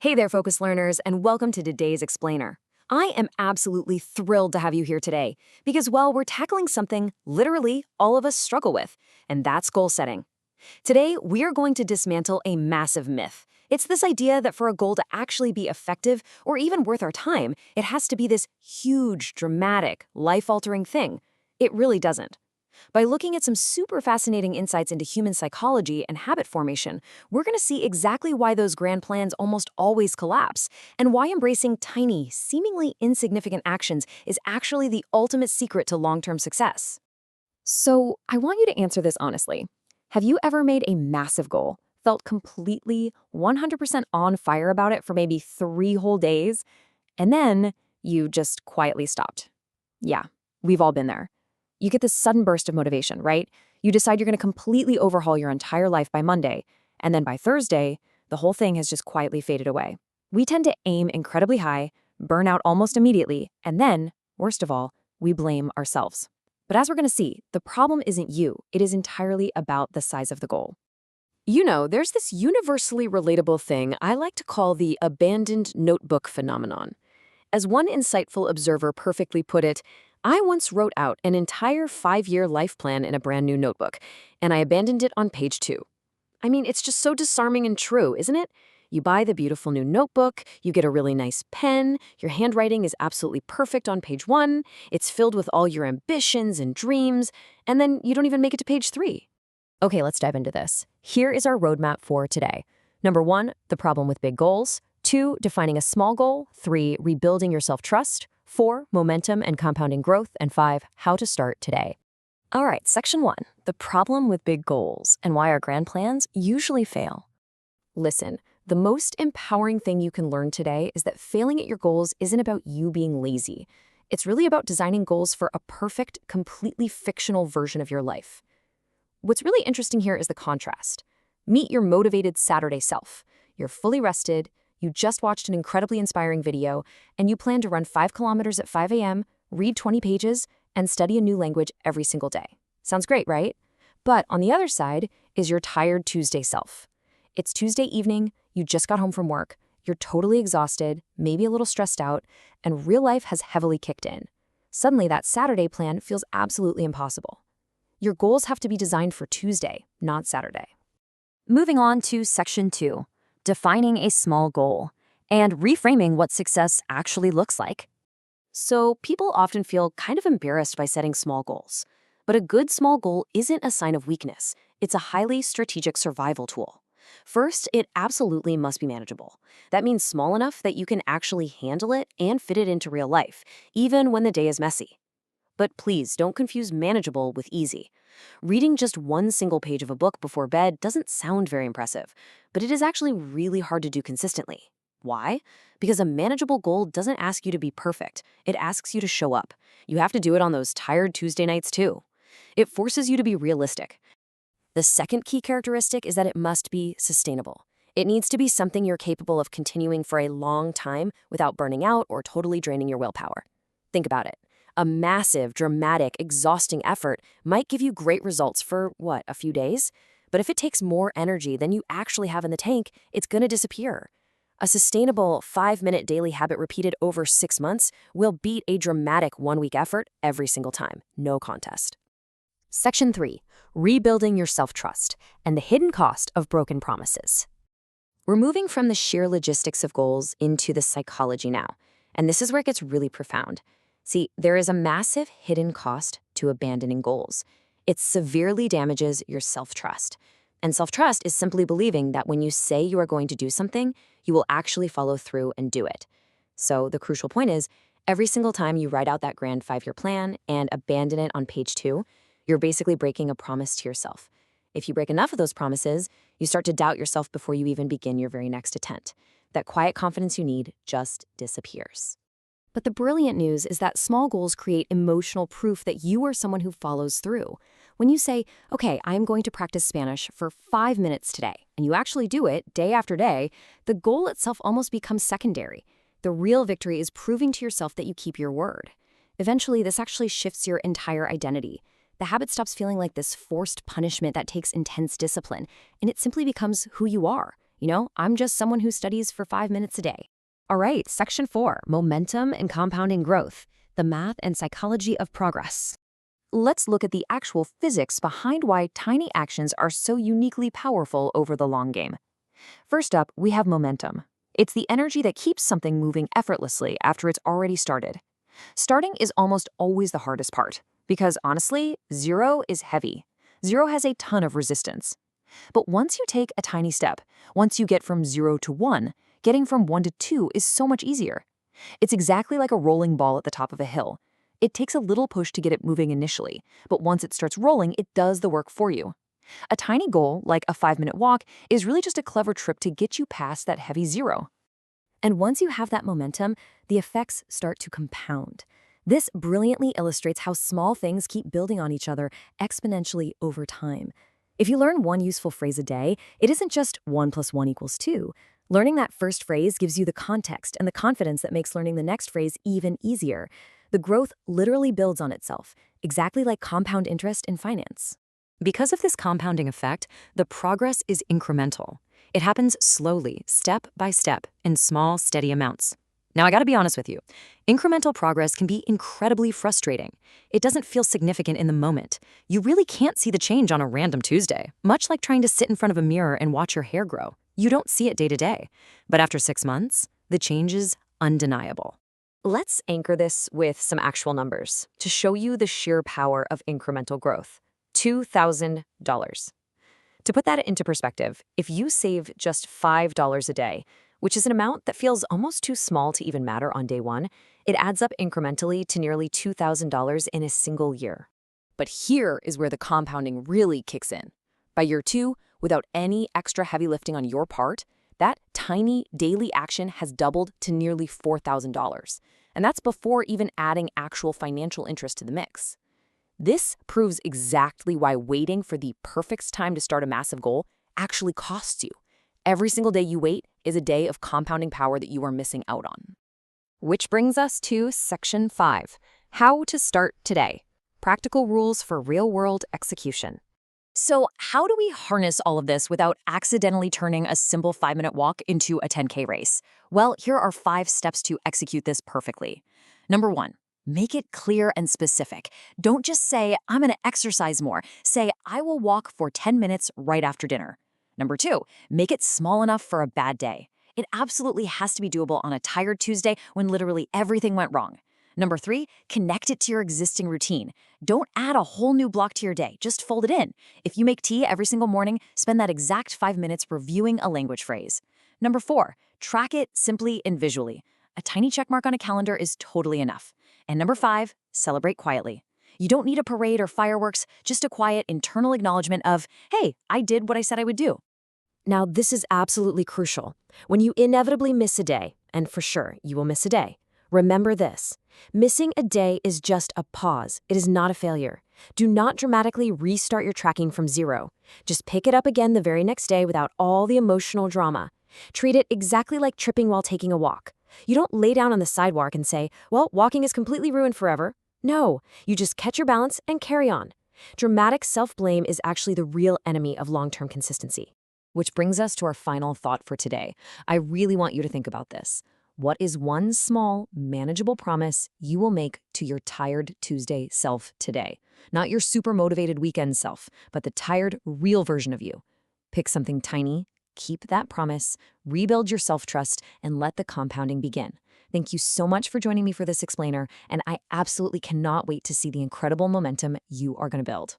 Hey there, focus learners, and welcome to today's Explainer. I am absolutely thrilled to have you here today because, well, we're tackling something literally all of us struggle with, and that's goal setting. Today, we are going to dismantle a massive myth. It's this idea that for a goal to actually be effective or even worth our time, it has to be this huge, dramatic, life-altering thing. It really doesn't. By looking at some super fascinating insights into human psychology and habit formation, we're going to see exactly why those grand plans almost always collapse, and why embracing tiny, seemingly insignificant actions is actually the ultimate secret to long-term success. So, I want you to answer this honestly. Have you ever made a massive goal, felt completely 100% on fire about it for maybe 3 whole days, and then you just quietly stopped? Yeah, we've all been there. You get this sudden burst of motivation, right? You decide you're going to completely overhaul your entire life by Monday, and then by Thursday, the whole thing has just quietly faded away. We tend to aim incredibly high, burn out almost immediately, and then, worst of all, we blame ourselves. But as we're going to see, the problem isn't you. It is entirely about the size of the goal. You know, there's this universally relatable thing I like to call the abandoned notebook phenomenon. As one insightful observer perfectly put it, I once wrote out an entire 5-year life plan in a brand new notebook, and I abandoned it on page 2. I mean, it's just so disarming and true, isn't it? You buy the beautiful new notebook, you get a really nice pen, your handwriting is absolutely perfect on page 1, it's filled with all your ambitions and dreams, and then you don't even make it to page 3. Okay, let's dive into this. Here is our roadmap for today. Number 1, the problem with big goals. 2, defining a small goal. 3, rebuilding your self-trust. 4, momentum and compounding growth. And 5, how to start today. All right, section 1, the problem with big goals and why our grand plans usually fail. Listen, the most empowering thing you can learn today is that failing at your goals isn't about you being lazy. It's really about designing goals for a perfect, completely fictional version of your life. What's really interesting here is the contrast. Meet your motivated Saturday self. You're fully rested, you just watched an incredibly inspiring video, and you plan to run 5 kilometers at 5 a.m., read 20 pages, and study a new language every single day. Sounds great, right? But on the other side is your tired Tuesday self. It's Tuesday evening, you just got home from work, you're totally exhausted, maybe a little stressed out, and real life has heavily kicked in. Suddenly, that Saturday plan feels absolutely impossible. Your goals have to be designed for Tuesday, not Saturday. Moving on to section 2, defining a small goal and reframing what success actually looks like. So people often feel kind of embarrassed by setting small goals. But a good small goal isn't a sign of weakness. It's a highly strategic survival tool. First, it absolutely must be manageable. That means small enough that you can actually handle it and fit it into real life, even when the day is messy. But please don't confuse manageable with easy. Reading just one single page of a book before bed doesn't sound very impressive, but it is actually really hard to do consistently. Why? Because a manageable goal doesn't ask you to be perfect. It asks you to show up. You have to do it on those tired Tuesday nights too. It forces you to be realistic. The second key characteristic is that it must be sustainable. It needs to be something you're capable of continuing for a long time without burning out or totally draining your willpower. Think about it. A massive, dramatic, exhausting effort might give you great results for, a few days? But if it takes more energy than you actually have in the tank, it's going to disappear. A sustainable 5-minute daily habit repeated over 6 months will beat a dramatic 1-week effort every single time. No contest. Section 3, rebuilding your self-trust and the hidden cost of broken promises. We're moving from the sheer logistics of goals into the psychology now, and this is where it gets really profound. See, there is a massive hidden cost to abandoning goals. It severely damages your self-trust. And self-trust is simply believing that when you say you are going to do something, you will actually follow through and do it. So the crucial point is, every single time you write out that grand 5-year plan and abandon it on page 2, you're basically breaking a promise to yourself. If you break enough of those promises, you start to doubt yourself before you even begin your very next attempt. That quiet confidence you need just disappears. But the brilliant news is that small goals create emotional proof that you are someone who follows through. When you say, okay, I'm going to practice Spanish for 5 minutes today, and you actually do it day after day, the goal itself almost becomes secondary. The real victory is proving to yourself that you keep your word. Eventually, this actually shifts your entire identity. The habit stops feeling like this forced punishment that takes intense discipline, and it simply becomes who you are. I'm just someone who studies for 5 minutes a day. All right, section 4, momentum and compounding growth, the math and psychology of progress. Let's look at the actual physics behind why tiny actions are so uniquely powerful over the long game. First up, we have momentum. It's the energy that keeps something moving effortlessly after it's already started. Starting is almost always the hardest part, because honestly, 0 is heavy. 0 has a ton of resistance. But once you take a tiny step, once you get from 0 to 1, getting from 1 to 2 is so much easier. It's exactly like a rolling ball at the top of a hill. It takes a little push to get it moving initially, but once it starts rolling, it does the work for you. A tiny goal, like a 5-minute walk, is really just a clever trick to get you past that heavy 0. And once you have that momentum, the effects start to compound. This brilliantly illustrates how small things keep building on each other exponentially over time. If you learn one useful phrase a day, it isn't just 1 + 1 = 2. Learning that first phrase gives you the context and the confidence that makes learning the next phrase even easier. The growth literally builds on itself, exactly like compound interest in finance. Because of this compounding effect, the progress is incremental. It happens slowly, step by step, in small, steady amounts. Now, I gotta be honest with you. Incremental progress can be incredibly frustrating. It doesn't feel significant in the moment. You really can't see the change on a random Tuesday, much like trying to sit in front of a mirror and watch your hair grow. You don't see it day to day. But after 6 months, the change is undeniable. Let's anchor this with some actual numbers to show you the sheer power of incremental growth. $2,000. To put that into perspective, if you save just $5 a day, which is an amount that feels almost too small to even matter on day 1, it adds up incrementally to nearly $2,000 in a single year. But here is where the compounding really kicks in. By year 2, without any extra heavy lifting on your part, that tiny daily action has doubled to nearly $4,000. And that's before even adding actual financial interest to the mix. This proves exactly why waiting for the perfect time to start a massive goal actually costs you. Every single day you wait is a day of compounding power that you are missing out on. Which brings us to section 5, how to start today. Practical rules for real-world execution. So how do we harness all of this without accidentally turning a simple 5-minute walk into a 10K race? Well, here are 5 steps to execute this perfectly. Number 1, make it clear and specific. Don't just say, I'm going to exercise more. Say, I will walk for 10 minutes right after dinner. Number 2, make it small enough for a bad day. It absolutely has to be doable on a tired Tuesday when literally everything went wrong. Number 3, connect it to your existing routine. Don't add a whole new block to your day, just fold it in. If you make tea every single morning, spend that exact 5 minutes reviewing a language phrase. Number 4, track it simply and visually. A tiny check mark on a calendar is totally enough. And number 5, celebrate quietly. You don't need a parade or fireworks, just a quiet internal acknowledgement of, hey, I did what I said I would do. Now, this is absolutely crucial. When you inevitably miss a day, and for sure you will miss a day, remember this. Missing a day is just a pause. It is not a failure. Do not dramatically restart your tracking from 0. Just pick it up again the very next day without all the emotional drama. Treat it exactly like tripping while taking a walk. You don't lay down on the sidewalk and say, well, walking is completely ruined forever. No, you just catch your balance and carry on. Dramatic self-blame is actually the real enemy of long-term consistency. Which brings us to our final thought for today. I really want you to think about this. What is one small, manageable promise you will make to your tired Tuesday self today? Not your super motivated weekend self, but the tired, real version of you. Pick something tiny, keep that promise, rebuild your self-trust, and let the compounding begin. Thank you so much for joining me for this explainer, and I absolutely cannot wait to see the incredible momentum you are going to build.